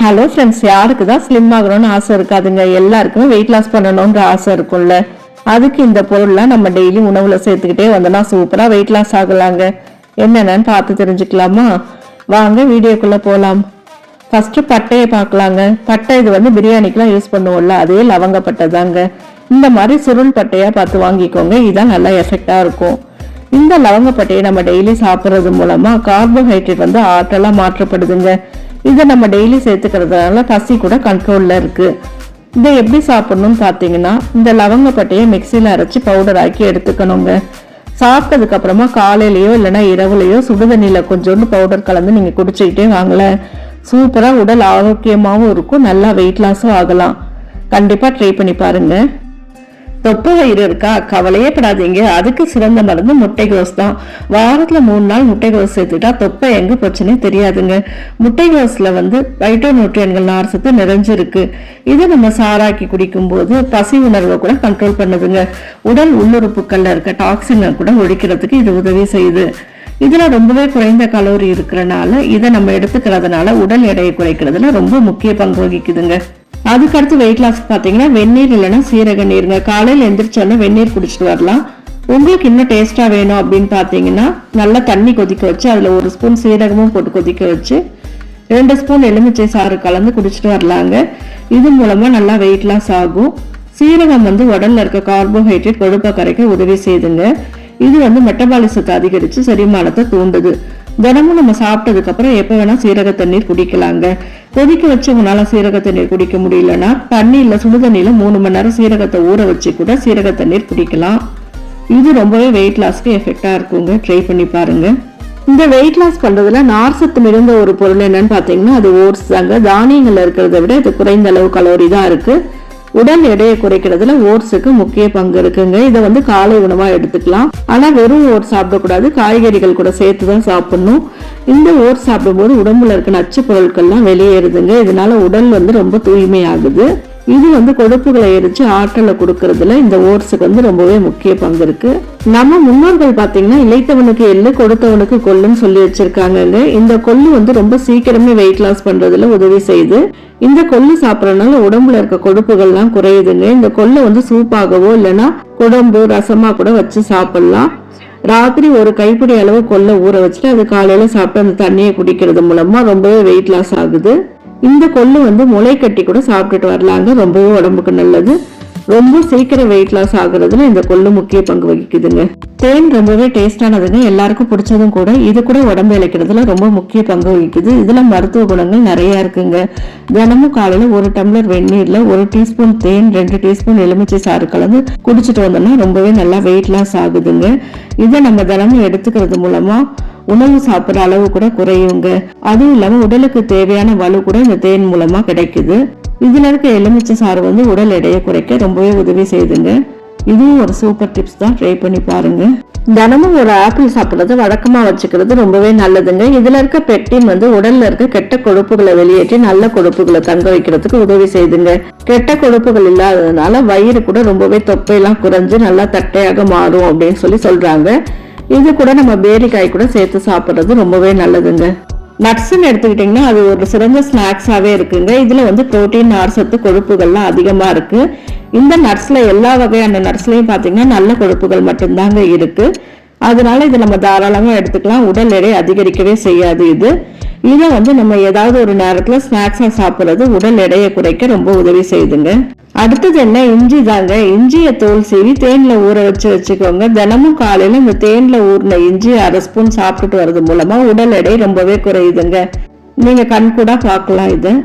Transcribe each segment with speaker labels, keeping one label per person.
Speaker 1: Hello friends, யாருக்கு தான் slim ஆகணும்னு ஆசை இருக்காதுங்க. எல்லாருக்குமே வெயிட் லாஸ் பண்ணணும்ன்ற ஆசை இருக்கும்ல. அதுக்கு இந்த பொருள்லாம் நம்ம டெய்லி உணவுல சேர்த்துக்கிட்டே வந்தோம்னா சூப்பரா வெயிட் லாஸ் ஆகலாங்க. என்னென்னு பார்த்து தெரிஞ்சுக்கலாமா? வாங்க வீடியோக்குள்ள போகலாம். ஃபர்ஸ்ட் பட்டையை பார்க்கலாங்க. பட்டை இது வந்து பிரியாணிக்கெல்லாம் யூஸ் பண்ணுவோம்ல, அதே லவங்க பட்டை தாங்க. இந்த மாதிரி சுருள் பட்டையா பார்த்து வாங்கிக்கோங்க. இதான் நல்லா எஃபெக்டா இருக்கும். இந்த லவங்கப்பட்டையை நம்ம டெய்லி சாப்பிட்றது மூலமா கார்போஹைட்ரேட் வந்து ஆற்றலா மாற்றப்படுதுங்க. இதை நம்ம டெய்லி சேர்த்துக்கிறதுனால பசி கூட கண்ட்ரோல்ல இருக்கு. இதை எப்படி சாப்பிடணும்னு பார்த்தீங்கன்னா, இந்த லவங்கப்பட்டையை மிக்சியில் அரைச்சி பவுடர் ஆக்கி எடுத்துக்கணுங்க. சாப்பிட்டதுக்கு அப்புறமா காலையிலயோ இல்லைன்னா இரவுலையோ சுடுதண்ணியில கொஞ்சோண்டு பவுடர் கலந்து நீங்க குடிச்சுக்கிட்டே வாங்கல, சூப்பரா உடல் ஆரோக்கியமாகவும் இருக்கும், நல்லா வெயிட் லாஸும் ஆகலாம். கண்டிப்பா ட்ரை பண்ணி பாருங்க. தொப்பை வயிறு இருக்கா, கவலையே படாதீங்க. அதுக்கு சிறந்த மருந்து முட்டைகோஸ் தான். வாரத்துல 3 நாள் முட்டைகோஸ் சேர்த்துட்டா தொப்பை எங்க பிரச்சனை தெரியாதுங்க. முட்டைகோஸ்ல வந்து பைட்டோநியூட்ரியன்கள் நார்சத்து நிறைஞ்சிருக்கு. இதை நம்ம சாராக்கி குடிக்கும் போது பசி உணர்வை கூட கண்ட்ரோல் பண்ணுதுங்க. உடல் உள்ளுறுப்புகள்ல இருக்க டாக்ஸினை கூட ஒழிக்கிறதுக்கு இது உதவி செய்யுது. இதுல ரொம்பவே குறைந்த கலோரி இருக்கிறனால இதை நம்ம எடுத்துக்கிறதுனால உடல் எடையை குறைக்கிறதுல ரொம்ப முக்கிய பங்கு வகிக்குதுங்க. அதுக்கடுத்து வெயிட் லாஸ் பார்த்தீங்கன்னா வெந்நீர் இல்லைன்னா சீரக நீருங்க. காலையில் எந்திரிச்சோன்னா வெந்நீர் குடிச்சிட்டு வரலாம். உங்களுக்கு இன்னும் டேஸ்டா வேணும் அப்படின்னு பார்த்தீங்கன்னா நல்லா தண்ணி கொதிக்க வச்சு அதில் 1 ஸ்பூன் சீரகமும் போட்டு கொதிக்க வச்சு 2 ஸ்பூன் எலுமிச்சை சாறு கலந்து குடிச்சிட்டு வரலாங்க. இது மூலமா நல்லா வெயிட் லாஸ் ஆகும். சீரகம் வந்து உடல்ல இருக்க கார்போஹைட்ரேட் கொழுப்பை கரைக்க உதவி செய்யுதுங்க. இது வந்து மெட்டபாலிசத்தை அதிகரிச்சு செரிமானத்தை தூண்டுது. தினமும் நம்ம சாப்பிட்டதுக்கு அப்புறம் எப்ப வேணா சீரக தண்ணீர் குடிக்கலாங்க. கொதிக்க வச்சு உங்களால சீரக தண்ணீர் குடிக்க முடியலன்னா தண்ணியில சுடுதண்ணியில 3 மணி நேரம் சீரகத்தை ஊற வச்சு கூட சீரக தண்ணீர் குடிக்கலாம். இது ரொம்பவே வெயிட் லாஸ்க்கு எஃபெக்டா இருக்குங்க. ட்ரை பண்ணி பாருங்க. இந்த வெயிட் லாஸ் பண்றதுல நார்சத்து மிகுந்த ஒரு பொருள் என்னன்னு பாத்தீங்கன்னா அது ஓட்ஸ் தாங்க. தானியங்கள்ல இருக்கிறத விட இது குறைந்த அளவு கலோரி தான் இருக்கு. உடல் எடையை குறைக்கிறதுல ஓட்ஸுக்கு முக்கிய பங்கு இருக்குங்க. இதை வந்து காலை உணவா எடுத்துக்கலாம். ஆனா வெறும் ஓட்ஸ் சாப்பிடக்கூடாது, காய்கறிகள் கூட சேர்த்துதான் சாப்பிடணும். இந்த ஓட்ஸ் சாப்பிடும்போது உடம்புல இருக்க நச்சு பொருட்கள்லாம் வெளியேறுதுங்க. இதனால உடல் வந்து ரொம்ப தூய்மையாகுது. இது வந்து கொழுப்புகளை எரிச்சு ஆற்றலை கொடுக்கறதுல இந்த ஓட்ஸுக்கு வந்து ரொம்பவே முக்கிய பங்கு இருக்கு. நம்ம முன்னோர்கள் பாத்தீங்கன்னா இளைத்தவனுக்கு எள்ளு கொடுத்தவனுக்கு கொள்ளுன்னு சொல்லி வச்சிருக்காங்க. இந்த கொள்ளு வந்து ரொம்ப சீக்கிரமே வெயிட் லாஸ் பண்றதுல உதவி செய்யுது. இந்த கொள்ளு சாப்பிடறதுனால உடம்புல இருக்க கொழுப்புகள்லாம் குறையுதுங்க. இந்த கொள்ளு வந்து சூப்பாகவோ இல்லைன்னா குழம்பு ரசமா கூட வச்சு சாப்பிடலாம். ராத்திரி 1 கைப்பிடி அளவு கொள்ளை ஊற வச்சுட்டு அது காலையில சாப்பிட்டு அந்த தண்ணியை குடிக்கிறது மூலமா ரொம்பவே வெயிட் லாஸ் ஆகுது. இந்த கொள்ளு வந்து முளை கட்டி கூட சாப்பிட்டுட்டு வரலாங்க. ரொம்பவே உடம்புக்கு நல்லது. ரொம்ப சீக்கிரம் வெயிட் லாஸ் ஆகுறதுல இந்த கொள்ளு முக்கிய பங்கு வகிக்குதுங்க. தேன் ரொம்பவே டேஸ்டானதுங்க, எல்லாருக்கும் பிடிச்சதும் கூட. இது கூட உடம்பு இழைக்கிறதுல ரொம்ப முக்கிய பங்கு வகிக்குது. இதுல மருத்துவ குணங்கள் நிறைய இருக்குங்க. தினமும் காலையில 1 டம்ளர் வெந்நீர்ல 1 டீஸ்பூன் தேன் 2 டீஸ்பூன் எலுமிச்சை சாறு கலந்து குடிச்சிட்டு வந்தோம்னா ரொம்பவே நல்லா வெயிட் லாஸ் ஆகுதுங்க. இதை நம்ம தினமும் எடுத்துக்கிறது மூலமா உணவு சாப்பிட்ற அளவு கூட குறையுங்க. அதுவும் இல்லாம உடலுக்கு தேவையான வலு கூட இந்த தேன் மூலமா கிடைக்குது. இதுல இருக்க எலுமிச்சை சாறு வந்து உடல் எடையை குறைக்க ரொம்பவே உதவி செய்யுதுங்க. இதுவும் ஒரு சூப்பர் டிப்ஸ் தான். ட்ரை பண்ணி பாருங்க. தினமும் 1 ஆப்பிள் சாப்பிட்றது வழக்கமா வச்சுக்கிறது ரொம்பவே நல்லதுங்க. இதுல இருக்க பெக்டின் வந்து உடல்ல இருக்க கெட்ட கொழுப்புகளை வெளியேற்றி நல்ல கொழுப்புகளை தங்க வைக்கிறதுக்கு உதவி செய்யுதுங்க. கெட்ட கொழுப்புகள் இல்லாததுனால வயிறு கூட ரொம்பவே தொப்பையெல்லாம் குறைஞ்சு நல்லா தட்டையாக மாறும் அப்படின்னு சொல்றாங்க. இது கூட நம்ம பேரிக்காய் கூட சேர்த்து சாப்பிட்றது ரொம்பவே நல்லதுங்க. நட்ஸ்ன்னு எடுத்துக்கிட்டிங்கன்னா அது ஒரு சிறந்த ஸ்நாக்ஸாவே இருக்குங்க. இதுல வந்து புரோட்டீன், நார்சத்து, கொழுப்புகள்லாம் அதிகமா இருக்கு. இந்த நட்ஸ்ல எல்லா வகையான நட்ஸ்லயும் பாத்தீங்கன்னா நல்ல கொழுப்புகள் மட்டும்தாங்க இருக்கு. அதனால இதை நம்ம தாராளமா எடுத்துக்கலாம். உடல் எடை அதிகரிக்கவே செய்யாது. இதை வந்து நம்ம ஏதாவது ஒரு நேரத்துல ஸ்நாக்ஸா சாப்பிட்றது உடல் எடையை குறைக்க ரொம்ப உதவி செய்யுதுங்க. அடுத்தது என்ன, இஞ்சி தாங்க. இஞ்சியை தோல் சீவி தேன்ல ஊற வச்சுக்கோங்க. தினமும் காலையில இந்த தேன்ல ஊறின இஞ்சி 1/2 ஸ்பூன் சாப்பிட்டுட்டு வர்றது மூலமா உடல் எடை ரொம்பவே குறையுதுங்க. நீங்க கண் கூட பார்க்கலாம்.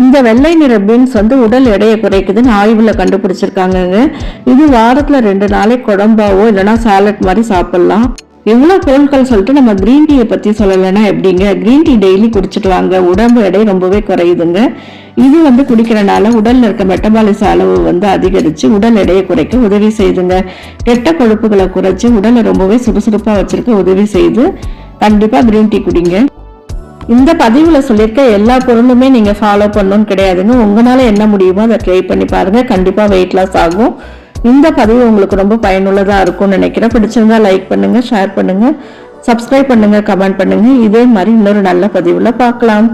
Speaker 1: இந்த வெள்ளை நிற பீன்ஸ் வந்து உடல் எடையை குறைக்குதுன்னு ஆய்வுல கண்டுபிடிச்சிருக்காங்க. இது வாரத்துல 2 நாளைக்கு குழம்பாவோ இல்லைன்னா சாலட் மாதிரி சாப்பிடலாம். இவ்வளவு பொருட்கள் சொல்லிட்டு நம்ம கிரீன் டீயை பத்தி சொல்லலைன்னா எப்படிங்க? கிரீன் டீ டெய்லி குடிச்சிட்டு வாங்க. உடம்பு எடை ரொம்பவே குறையுதுங்க. இது வந்து குடிக்கிறனால உடல்ல இருக்க மெட்டபாலிச அளவு வந்து அதிகரிச்சு உடல் எடையை குறைக்க உதவி செய்யுதுங்க. கெட்ட கொழுப்புகளை குறைச்சு உடலை ரொம்பவே சுறுசுறுப்பா வச்சிருக்க உதவி செய்யுது. கண்டிப்பா கிரீன் டீ குடிங்க. இந்த பதிவுல சொல்லியிருக்க எல்லா பொருளுமே நீங்க ஃபாலோ பண்ணணும்னு கிடையாதுங்க. உங்களால என்ன முடியுமோ அதை ட்ரை பண்ணி பாருங்க. கண்டிப்பா வெயிட் லாஸ் ஆகும். இந்த பதிவு உங்களுக்கு ரொம்ப பயனுள்ளதா இருக்கும்னு நினைக்கிறேன். பிடிச்சிருந்தா லைக் பண்ணுங்க, ஷேர் பண்ணுங்க, சப்ஸ்கிரைப் பண்ணுங்க, கமெண்ட் பண்ணுங்க. இதே மாதிரி இன்னொரு நல்ல பதிவுல பார்க்கலாம்.